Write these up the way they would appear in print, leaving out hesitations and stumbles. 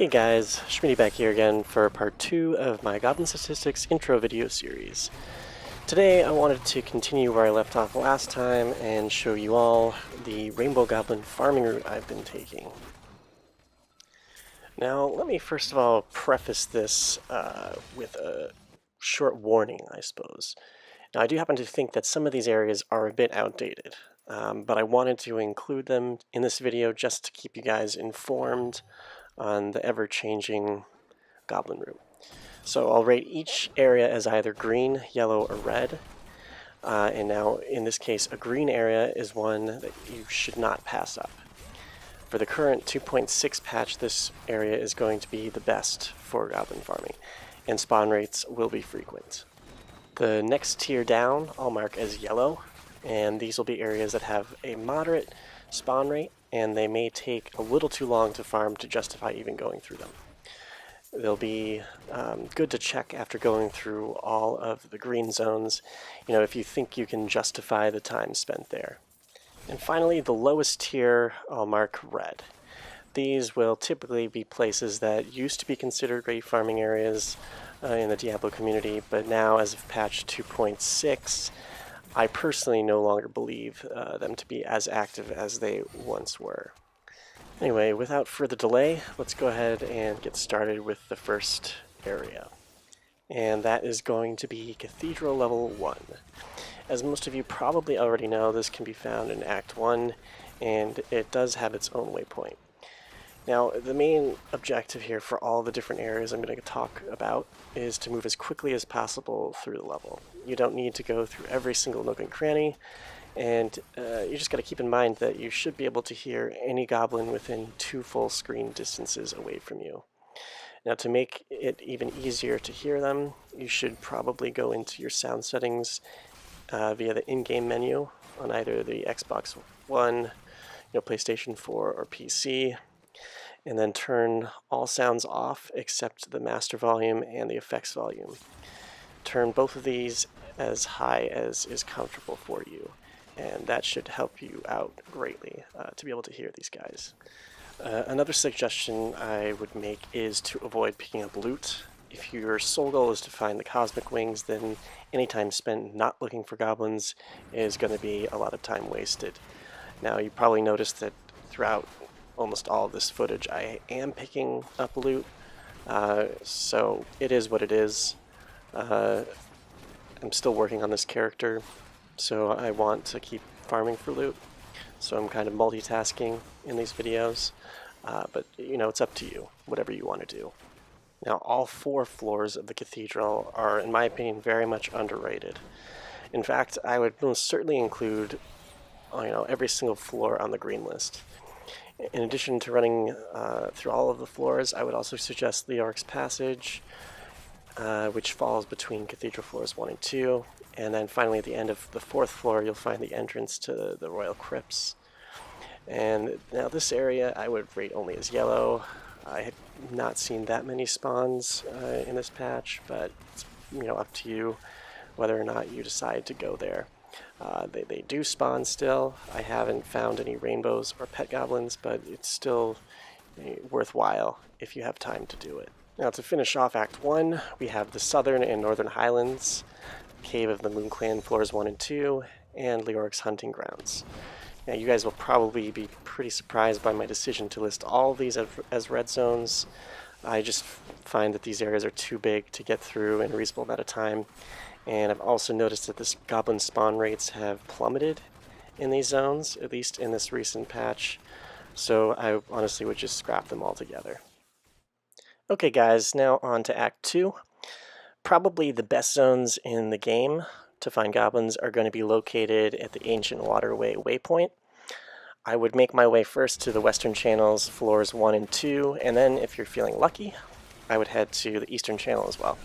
Hey guys, Schmitty back here again for part 2 of my Goblin Statistics intro video series. Today I wanted to continue where I left off last time and show you all the Rainbow Goblin farming route I've been taking. Now let me first of all preface this with a short warning, I suppose. Now I do happen to think that some of these areas are a bit outdated, but I wanted to include them in this video just to keep you guys informed on the ever-changing goblin route. So I'll rate each area as either green, yellow, or red. And now, in this case, a green area is one that you should not pass up. For the current 2.6 patch, this area is going to be the best for goblin farming, and spawn rates will be frequent. The next tier down I'll mark as yellow, and these will be areas that have a moderate spawn rate, and they may take a little too long to farm to justify even going through them. They'll be good to check after going through all of the green zones, if you think you can justify the time spent there. And finally, the lowest tier I'll mark red. These will typically be places that used to be considered great farming areas in the Diablo community, but now as of patch 2.6, I personally no longer believe them to be as active as they once were. Anyway, without further delay, let's go ahead and get started with the first area. And that is going to be Cathedral Level 1. As most of you probably already know, this can be found in Act 1, and it does have its own waypoint. Now, the main objective here for all the different areas I'm going to talk about is to move as quickly as possible through the level. You don't need to go through every single nook and cranny, and you just got to keep in mind that you should be able to hear any goblin within 2 full screen distances away from you. Now, to make it even easier to hear them, you should probably go into your sound settings via the in-game menu on either the Xbox One, PlayStation 4, or PC. And then turn all sounds off except the master volume and the effects volume. Turn both of these as high as is comfortable for you, and that should help you out greatly to be able to hear these guys. Another suggestion I would make is to avoid picking up loot. If your sole goal is to find the cosmic wings, then any time spent not looking for goblins is going to be a lot of time wasted. Now, you probably noticed that throughout almost all of this footage I am picking up loot, so it is what it is. I'm still working on this character, so I want to keep farming for loot, so I'm kind of multitasking in these videos, but it's up to you, whatever you want to do. Now, all 4 floors of the cathedral are, in my opinion, very much underrated. In fact, I would most certainly include every single floor on the green list. In addition to running through all of the floors, I would also suggest the Orc's Passage, which falls between Cathedral Floors 1 and 2, and then finally at the end of the 4th floor you'll find the entrance to the Royal Crypts. And now this area I would rate only as yellow. I have not seen that many spawns in this patch, but it's up to you whether or not you decide to go there. They do spawn still. I haven't found any rainbows or pet goblins, but it's still worthwhile if you have time to do it. Now, to finish off Act 1, we have the Southern and Northern Highlands, Cave of the Moon Clan Floors 1 and 2, and Leoric's Hunting Grounds. Now, you guys will probably be pretty surprised by my decision to list all of these as red zones. I just find that these areas are too big to get through in a reasonable amount of time. And I've also noticed that this goblin spawn rates have plummeted in these zones, at least in this recent patch. So I honestly would just scrap them all together. Okay guys, now on to Act 2. Probably the best zones in the game to find goblins are going to be located at the Ancient Waterway waypoint. I would make my way first to the Western Channels floors 1 and 2, and then if you're feeling lucky, I would head to the Eastern Channel as well.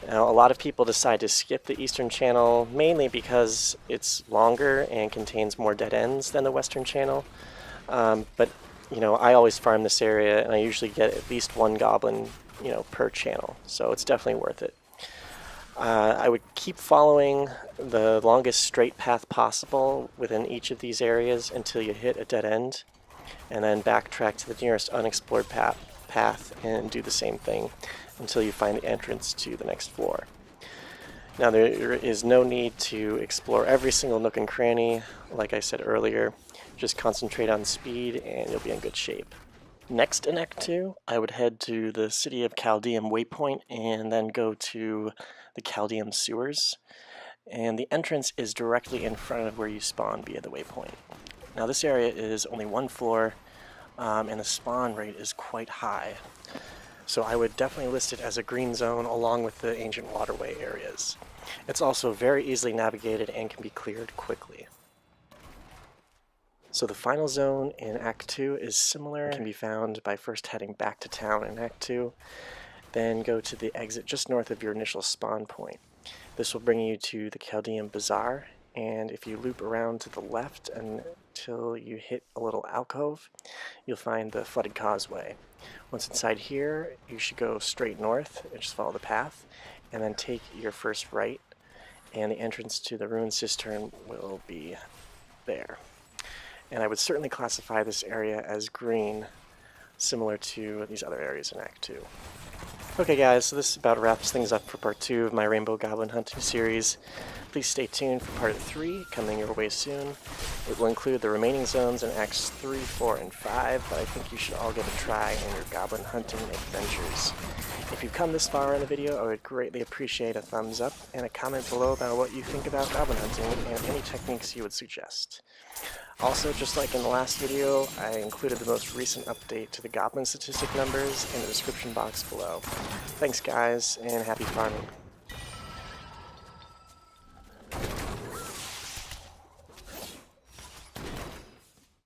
Now, a lot of people decide to skip the Eastern Channel, mainly because it's longer and contains more dead ends than the Western Channel. But I always farm this area, and I usually get at least 1 goblin, per channel, so it's definitely worth it. I would keep following the longest straight path possible within each of these areas until you hit a dead end, and then backtrack to the nearest unexplored path path and do the same thing until you find the entrance to the next floor. Now there is no need to explore every single nook and cranny, like I said earlier. Just concentrate on speed and you'll be in good shape. Next in Act 2, I would head to the City of Chaldeum waypoint and then go to the Chaldeum sewers. And the entrance is directly in front of where you spawn via the waypoint. Now this area is only one floor, and the spawn rate is quite high. So I would definitely list it as a green zone along with the ancient waterway areas. It's also very easily navigated and can be cleared quickly. So the final zone in Act 2 is similar. It can be found by first heading back to town in Act 2, then go to the exit just north of your initial spawn point. This will bring you to the Chaldeum Bazaar, and if you loop around to the left until you hit a little alcove, you'll find the Flooded Causeway. Once inside here, you should go straight north and just follow the path, and then take your first right, and the entrance to the Ruined Cistern will be there. And I would certainly classify this area as green, similar to these other areas in Act 2. Okay guys, so this about wraps things up for part 2 of my Rainbow Goblin Hunting series. Please stay tuned for part 3, coming your way soon. It will include the remaining zones in Acts 3, 4, and 5, but I think you should all give a try in your goblin hunting adventures. If you've come this far in the video, I would greatly appreciate a thumbs up and a comment below about what you think about goblin hunting and any techniques you would suggest. Also, just like in the last video, I included the most recent update to the goblin statistic numbers in the description box below. Thanks guys, and happy farming.